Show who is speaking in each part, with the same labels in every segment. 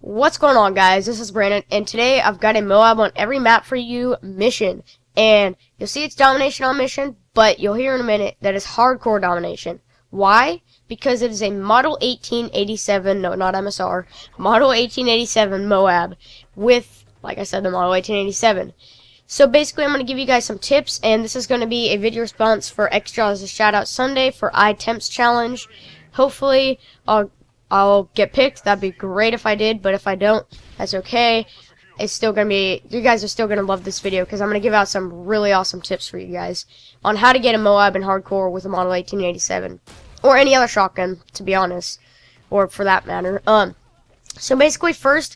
Speaker 1: What's going on, guys? This is Brandon, and today I've got a MOAB on every map for you mission. And you'll see it's domination on mission, but you'll hear in a minute that it's hardcore domination. Why? Because it is a Model 1887, no, not MSR, Model 1887 MOAB with, like I said, the Model 1887. So basically, I'm going to give you guys some tips, and this is going to be a video response for Extra as a Shoutout Sunday for iTemps Challenge. Hopefully, I'll get picked. That'd be great if I did, but if I don't, that's okay. It's still gonna be, you guys are still gonna love this video because I'm gonna give out some really awesome tips for you guys on how to get a MOAB in hardcore with a Model 1887 or any other shotgun, to be honest, or for that matter. So basically, first,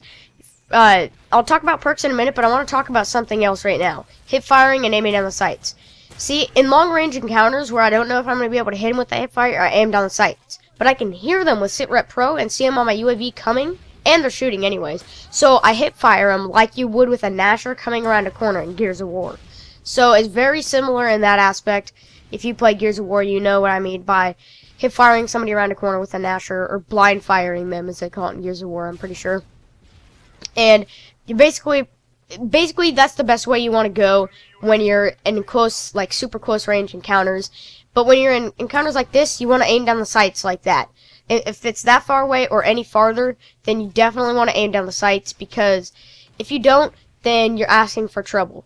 Speaker 1: I'll talk about perks in a minute, but I want to talk about something else right now: hip firing and aiming down the sights. See, in long range encounters where I don't know if I'm gonna be able to hit him with the hip fire, I aim down the sights. But I can hear them with SitRep Pro and see them on my UAV coming, and they're shooting anyways. So I hip fire them like you would with a Nasher coming around a corner in Gears of War. So it's very similar in that aspect. If you play Gears of War, you know what I mean by hip firing somebody around a corner with a Nasher, or blind firing them as they call it in Gears of War, I'm pretty sure. And you basically that's the best way you want to go when you're in close, like super close range encounters. But when you're in encounters like this, you want to aim down the sights like that. If it's that far away or any farther, then you definitely want to aim down the sights, because if you don't, then you're asking for trouble.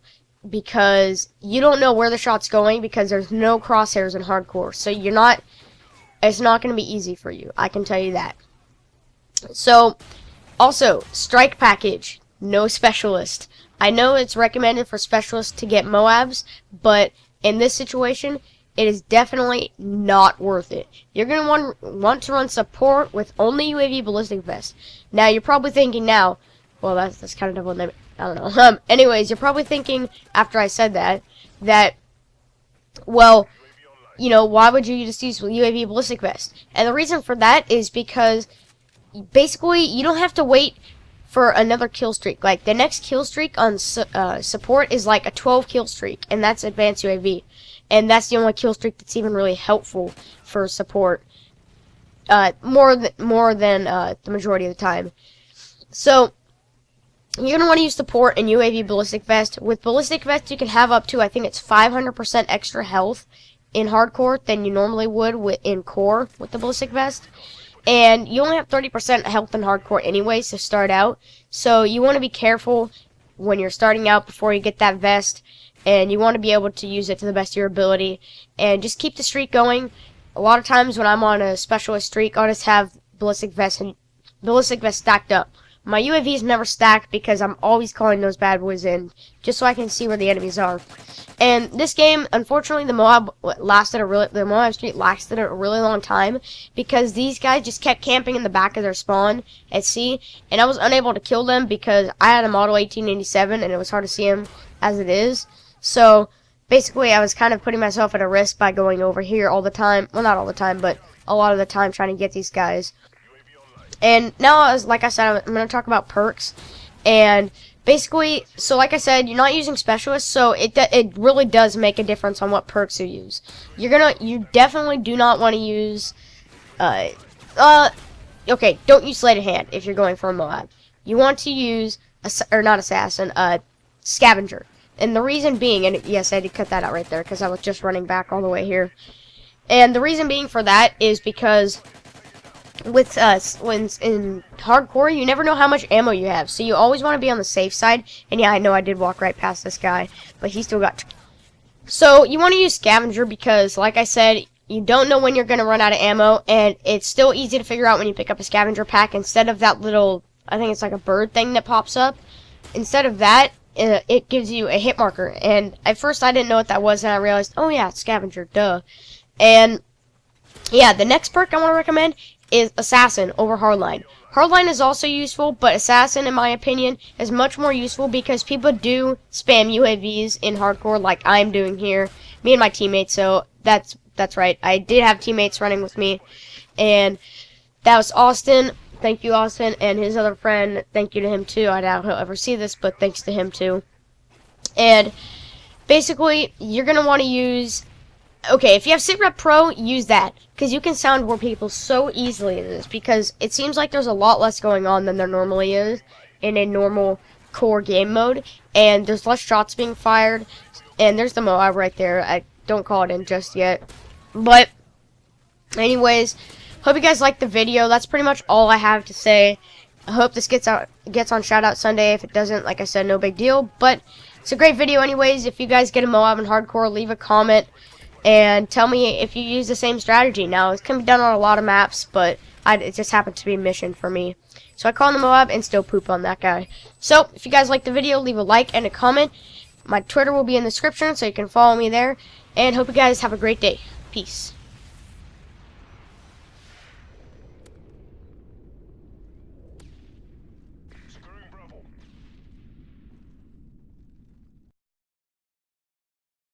Speaker 1: Because you don't know where the shot's going, because there's no crosshairs in hardcore. So it's not going to be easy for you. I can tell you that. So, also, strike package, no specialist. I know it's recommended for specialists to get MOABs, but in this situation, it is definitely not worth it. You're going to want to run support with only UAV ballistic vest. Now, you're probably thinking now, well, that's kind of double, I don't know. Anyways, you're probably thinking, after I said that, well, you know, why would you just use UAV ballistic vest? And the reason for that is because, basically, you don't have to wait for another kill streak. Like, the next kill streak on support is like a 12 kill streak, and that's advanced UAV. And that's the only kill streak that's even really helpful for support. More than the majority of the time. So you're gonna want to use support and UAV ballistic vest. With ballistic vest, you can have up to, I think it's 500% extra health in hardcore than you normally would in core with the ballistic vest. And you only have 30% health in hardcore anyways to start out. So you want to be careful when you're starting out before you get that vest. And you want to be able to use it to the best of your ability. And just keep the streak going. A lot of times when I'm on a specialist streak, I'll just have ballistic vest stacked up. My UAVs never stacked because I'm always calling those bad boys in, just so I can see where the enemies are. And this game, unfortunately, the MOAB streak lasted a really long time, because these guys just kept camping in the back of their spawn at sea, and I was unable to kill them because I had a Model 1887 and it was hard to see them as it is. So basically, I was kind of putting myself at a risk by going over here all the time. Well, not all the time, but a lot of the time trying to get these guys. And now, like I said, I'm going to talk about perks. And basically, so like I said, you're not using specialists, so it really does make a difference on what perks you use. You definitely do not want to use, okay, don't use sleight of hand if you're going for a MOAB. You want to use, scavenger. And the reason being, and yes, I did cut that out right there because I was just running back all the way here. And the reason being for that is because with when in hardcore, you never know how much ammo you have. So you always want to be on the safe side. And yeah, I know I did walk right past this guy, but he still got... So you want to use scavenger because, like I said, you don't know when you're going to run out of ammo. And it's still easy to figure out when you pick up a scavenger pack instead of that little, I think it's like a bird thing that pops up. Instead of that, it gives you a hit marker, and at first I didn't know what that was, and I realized, oh yeah, it's scavenger, duh. And yeah, the next perk I want to recommend is Assassin over Hardline. Hardline is also useful, but Assassin, in my opinion, is much more useful because people do spam UAVs in hardcore like I'm doing here, me and my teammates. So that's right, I did have teammates running with me, and that was Austin. Thank you, Austin, and his other friend. Thank you to him, too. I doubt he'll ever see this, but thanks to him, too. And basically, you're going to want to use Okay, if you have SitRep Pro, use that, because you can soundboard people so easily in this, because it seems like there's a lot less going on than there normally is in a normal core game mode, and there's less shots being fired, and there's the MOAB right there. I don't call it in just yet, but anyways, hope you guys liked the video. That's pretty much all I have to say. I hope this gets on Shoutout Sunday. If it doesn't, like I said, no big deal, but it's a great video anyways. If you guys get a MOAB in hardcore, leave a comment and tell me if you use the same strategy. Now, it can be done on a lot of maps, but it just happened to be a mission for me. So I call in the MOAB and still poop on that guy. So, if you guys like the video, leave a like and a comment. My Twitter will be in the description, so you can follow me there. And hope you guys have a great day. Peace.